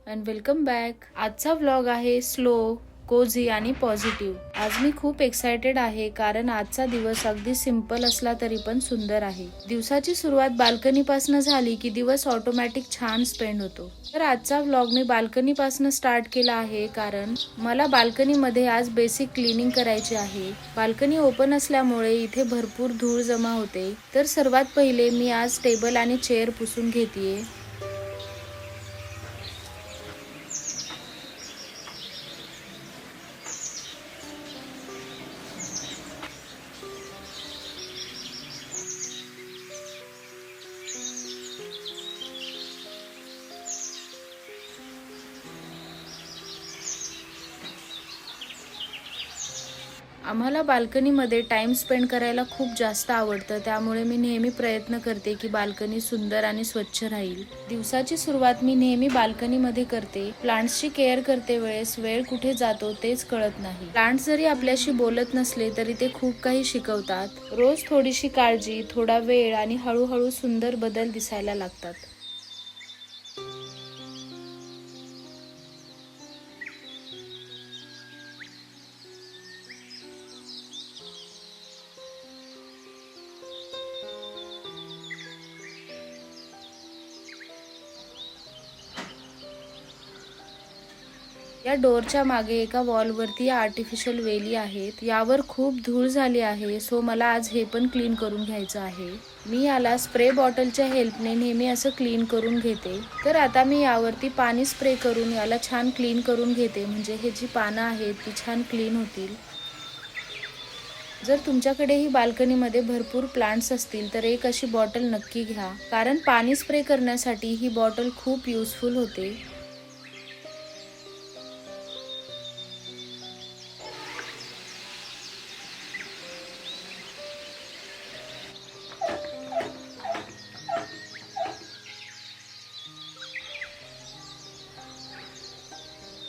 And welcome back. आजचा vlog आहे slow, cosy आणि पॉझिटिव्ह. आज मी खूप एक्सायटेड आहे कारण आजचा दिवस अगदी सिंपल असला तरी पण सुंदर आहे. दिवसाची सुरुवात बाल्कनीपासून झाली की दिवस ऑटोमॅटिक छान स्पेंड होतो. तर आजचा व्लॉग मी बाल्कनीपासून स्टार्ट केला आहे कारण मला बाल्कनीमध्ये आज बेसिक क्लिनिंग करायची आहे. बाल्कनी ओपन असल्यामुळे इथे भरपूर धूळ जमा होते. तर सर्वात पहिले मी आज टेबल आणि चेअर पुसून घेतेय. आम्हाला बाल्कनीमध्ये टाइम स्पेंड करायला खूप जास्त आवडतं, त्यामुळे मी नेहमी प्रयत्न करते की बाल्कनी सुंदर आणि स्वच्छ राहील. दिवसाची सुरुवात मी नेहमी बाल्कनीमध्ये करते. प्लांट्सची केअर करते वेळेस वेळ कुठे जातो तेच कळत नाही. प्लांट्स जरी आपल्याशी बोलत नसले तरी ते खूप काही शिकवतात. रोज थोडीशी काळजी, थोडा वेळ आणि हळूहळू सुंदर बदल दिसायला लागतात. या डोरच्या मागे एका वॉलवरती आर्टिफिशियल वेली आहेत. यावर खूप धूळ झाली आहे, सो मला आज हे पण क्लीन करून घ्यायचं आहे. मी याला स्प्रे बॉटलच्या हेल्पने नेहमी असं क्लीन करून घेते. तर आता मी यावरती पाणी स्प्रे करून याला छान क्लीन करून घेते, म्हणजे हे जी पानं आहेत ती छान क्लीन होतील. जर तुमच्याकडेही बाल्कनीमध्ये भरपूर प्लांट्स असतील तर एक अशी बॉटल नक्की घ्या, कारण पाणी स्प्रे करण्यासाठी ही बॉटल खूप युजफुल होते.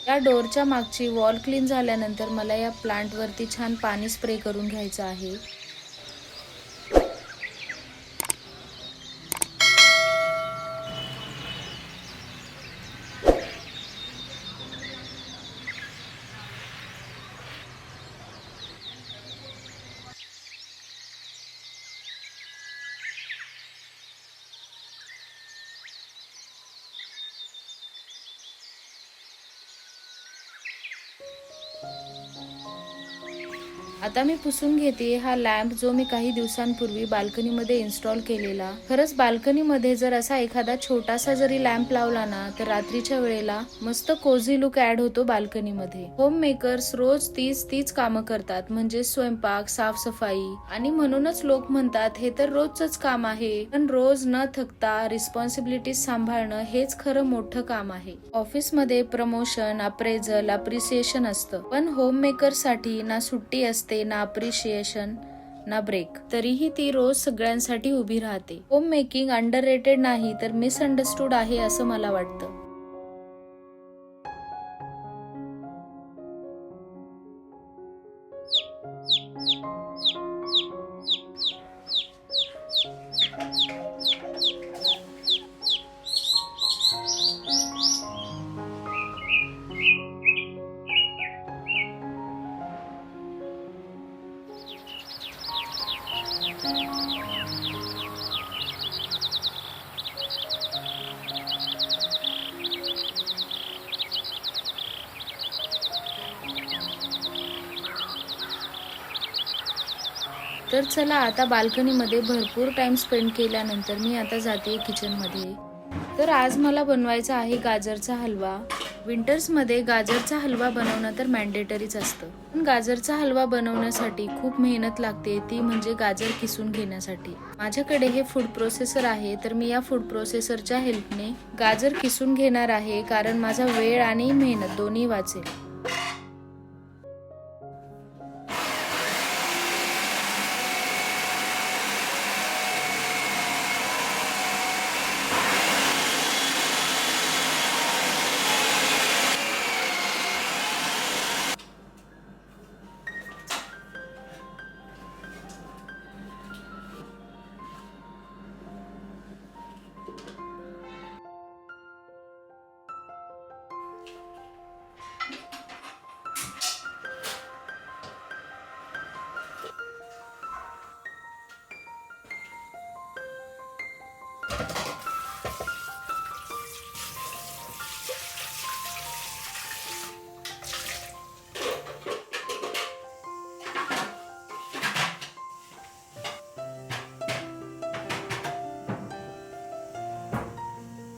या डोरच्या मागची वॉल क्लीन झाल्यानंतर मला या प्लांटवरती छान पाणी स्प्रे करून घ्यायचं आहे. आता मी पुसून घेते हा लॅम्प, जो मी काही दिवसांपूर्वी बाल्कनीमध्ये इन्स्टॉल केलेला. खरंच बाल्कनीमध्ये जर असा एखादा छोटासा जरी लॅम्प लावला ना तर रात्रीच्या वेळेला मस्त कोझी लुक ऍड होतो बाल्कनीमध्ये. होम मेकर्स रोज तीच कामं करतात, म्हणजे स्वयंपाक, साफसफाई, आणि म्हणूनच लोक म्हणतात हे तर रोजच काम आहे. पण रोज न थकता रिस्पॉन्सिबिलिटीज सांभाळणं हेच खरं मोठं काम आहे. ऑफिसमध्ये प्रमोशन, अप्रेझल, अप्रिसिएशन असतं, पण होम मेकर साठी ना सुट्टी असते, ना अप्रिशिएशन, ना ब्रेक. तरीही ती रोज सगळ्यांसाठी उभी राहते. होम मेकिंग अंडररेटेड नाही तर मिसअंडरस्टूड आहे असं मला वाटतं. तर चला, आता बाल्कनीमध्ये भरपूर टाइम स्पेंड केल्यानंतर मी आता जाते किचनमध्ये. तर आज मला बनवायचा आहे गाजरचा हलवा. विंटर्समध्ये गाजरचा हलवा बनवणं तर मॅन्डेटरीच असतं, पण गाजरचा हलवा बनवण्यासाठी खूप मेहनत लागते, ती म्हणजे गाजर किसून घेण्यासाठी. माझ्याकडे हे फूड प्रोसेसर आहे, तर मी या फूड प्रोसेसरच्या हेल्पने गाजर किसून घेणार आहे, कारण माझा वेळ आणि मेहनत दोन्ही वाचेल.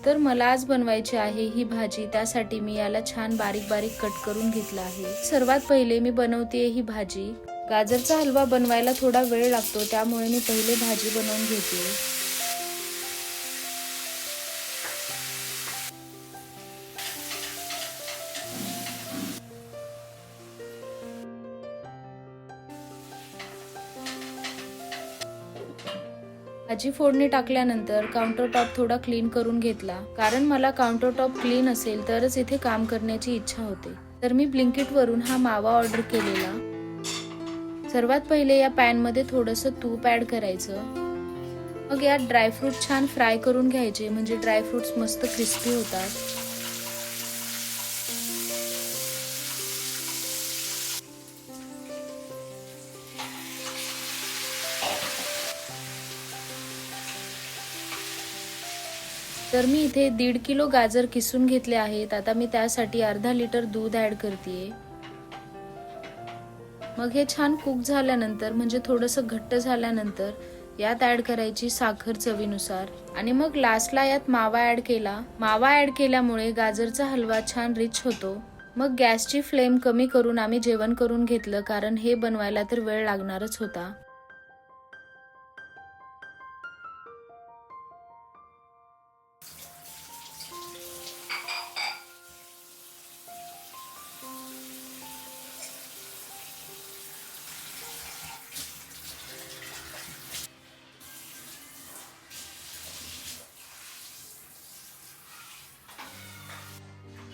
तर मला आज बनवायची आहे ही भाजी, त्यासाठी मी याला छान बारीक बारीक कट करून घेतला आहे। सर्वात पहिले मी बनवते ही भाजी। गाजरचा हलवा बनवायला थोडा वेळ लागतो, त्यामुळे मी पहिले भाजी बनवून घेते। भाजी फोडणी टाकल्यानंतर काउंटर टॉप थोडा क्लीन करून घेतला, कारण मला काउंटर टॉप क्लीन असेल तरच इथे काम करण्याची इच्छा होते। तर मी ब्लिंकिट वरून हा मावा ऑर्डर केलेला। सर्वात पहिले या पॅन मध्ये थोडंसं तूप ऍड करायचं, मग यात ड्रायफ्रूट छान फ्राय करून घ्यायचे, म्हणजे ड्रायफ्रुट्स मस्त क्रिस्पी होतात। तर मी इथे 1.5 किलो गाजर किसून घेतले आहेत। आता मी त्यासाठी अर्धा लिटर दूध ऍड करतेय। मग हे छान कुक झाल्यानंतर, म्हणजे थोडंसं घट्ट झाल्यानंतर यात ऍड करायची साखर चवीनुसार, आणि मग लास्टला यात मावा ऍड केला। मावा ऍड केल्यामुळे गाजरचा हलवा छान रिच होतो। मग गॅसची फ्लेम कमी करून आम्ही जेवण करून घेतलं, कारण हे बनवायला तर वेळ लागणारच होता।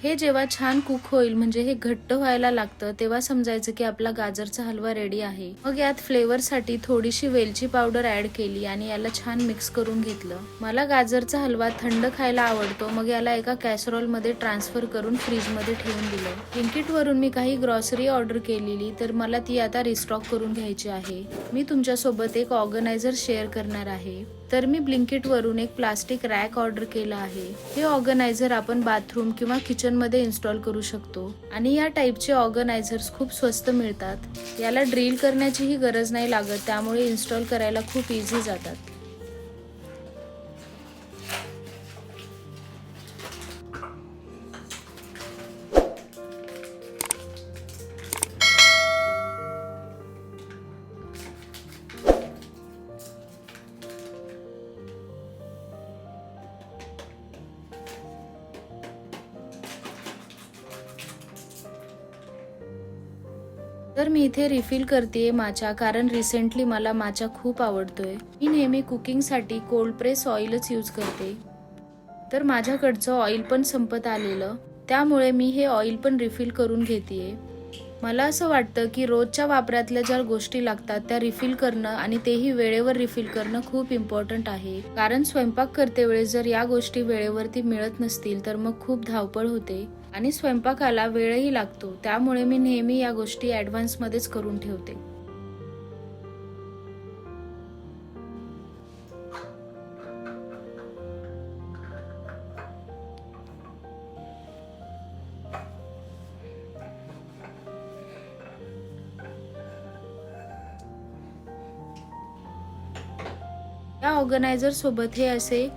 हे जेव्हा छान कुक होईल, म्हणजे हे घट्ट व्हायला लागतं, तेव्हा समजायचं की आपला गाजरचा हलवा रेडी आहे। मग यात फ्लेवर साठी थोडीशी वेलची पावडर ऍड केली आणि याला छान मिक्स करून घेतलं। मला गाजरचा हलवा थंड खायला आवडतो, मग याला एका कॅसरोल मध्ये ट्रान्सफर करून फ्रीज मध्ये ठेवून दिलं। ब्लिंकिट वरून मी काही ग्रॉसरी ऑर्डर केलेली, तर मला ती आता रिस्टॉक करून घ्यायची आहे। मी तुमच्यासोबत एक ऑर्गनायझर शेअर करणार आहे। तर मी ब्लिंकिट वरून एक प्लास्टिक रॅक ऑर्डर केला आहे। हे ऑर्गनायझर आपण बाथरूम किंवा किचन मध्ये इन्स्टॉल करू शकतो, आणि या टाइपचे ऑर्गनायझर्स खूप स्वस्त मिळतात। याला ड्रिल करण्याचीही गरज नाही लागत, त्यामुळे इन्स्टॉल करायला खूप इझी जातात। तर मी इथे रिफिल करतेय माचा, कारण रिसेंटली मला माचा खूप आवडतोय। मी नेहमी कुकिंग साठी कोल्ड प्रेस ऑइलच यूज करते, तर माझ्याकडचं ऑइल पण संपत आलेलं, त्यामुळे मी हे ऑइल पण रिफिल करून घेतेय। मला असं वाटतं की रोजच्या वापरातल्या ज्या गोष्टी लागतात त्या रिफिल करणं, आणि तेही वेळेवर रिफिल करणं खूप इम्पॉर्टंट आहे। कारण स्वयंपाक करते वेळेस जर या गोष्टी वेळेवरती मिळत नसतील, तर मग खूप धावपळ होते आणि स्वयंपाकाला वेळही लागतो। त्यामुळे मी नेहमी या गोष्टी ऍडव्हान्स मध्येच करून ठेवते। या ऑर्गनायझर सोबत हे असे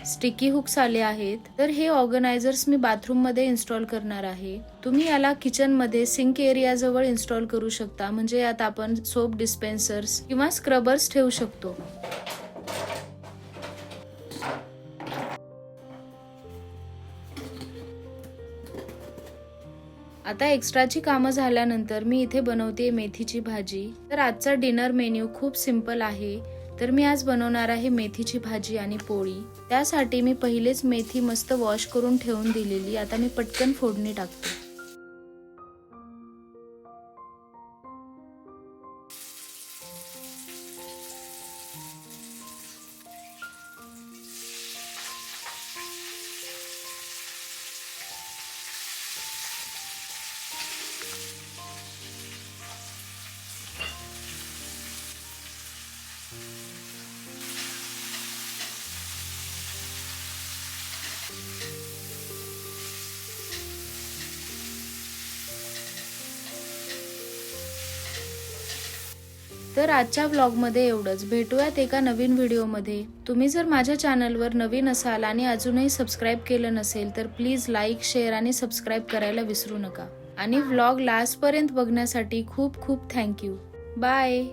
स्टिकी हुक्स आले आहेत, तर हे ऑर्गनायझर्स मी बाथरूम मध्ये इन्स्टॉल करणार आहे। तुम्ही याला किचन मध्ये सिंक एरिया जवळ इन्स्टॉल करू शकता, म्हणजे यात आपण सोप डिस्पेन्सर्स किंवा स्क्रबर्स ठेवू शकतो। आता एक्स्ट्राची कामं झाल्यानंतर मी इथे बनवते मेथीची भाजी। तर आजचा डिनर मेन्यू खूप सिंपल आहे। तर मी आज बनवणार आहे मेथीची भाजी आणि पोळी। त्यासाठी मी पहिलेच मेथी मस्त वॉश करून ठेवून दिलेली, आता मी पटकन फोडणी टाकते। तर आजच्या व्लॉगमध्ये एवढंच. भेटूयात एका नवीन व्हिडिओमध्ये. तुम्ही जर माझ्या चॅनलवर नवीन असाल आणि अजूनही सबस्क्राईब केलं नसेल तर प्लीज लाईक, शेअर आणि सबस्क्राईब करायला विसरू नका. आणि व्लॉग लास्टपर्यंत बघण्यासाठी खूप खूप थँक्यू. बाय.